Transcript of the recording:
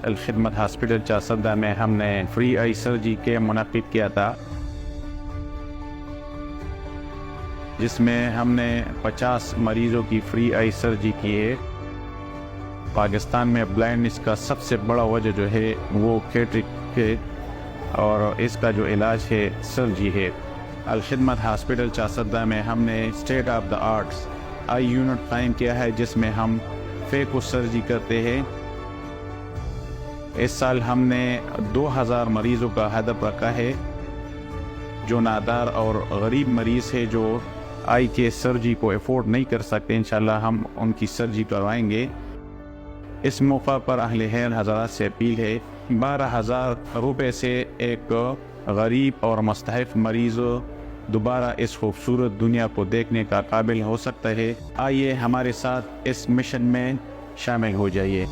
Al-Khidmat hospital چاسدہ میں ہم نے فری آئی سرجری کیمپ منعقد کیا تھا، جس میں ہم نے 50 مریضوں کی فری آئی سرجری کی ہے۔ پاکستان میں بلائنڈنس کا سب سے بڑا وجہ جو ہے وہ کیٹریکٹ ہے، اور اس کا جو علاج ہے سرجری ہے۔ الخدمت ہاسپٹل چاسدہ میں ہم نے state of the arts I unit قائم کیا ہے، جس میں ہم فیکو سرجری کرتے ہیں۔ اس سال ہم نے 2000 مریضوں کا ہدف رکھا ہے، جو نادار اور غریب مریض ہے جو آئی کے سرجری کو افورڈ نہیں کر سکتے، انشاءاللہ ہم ان کی سرجری کروائیں گے۔ اس موقع پر اہل خیر حضرات سے اپیل ہے، 12,000 روپے سے ایک غریب اور مستحق مریض دوبارہ اس خوبصورت دنیا کو دیکھنے کا قابل ہو سکتا ہے۔ آئیے ہمارے ساتھ اس مشن میں شامل ہو جائیے۔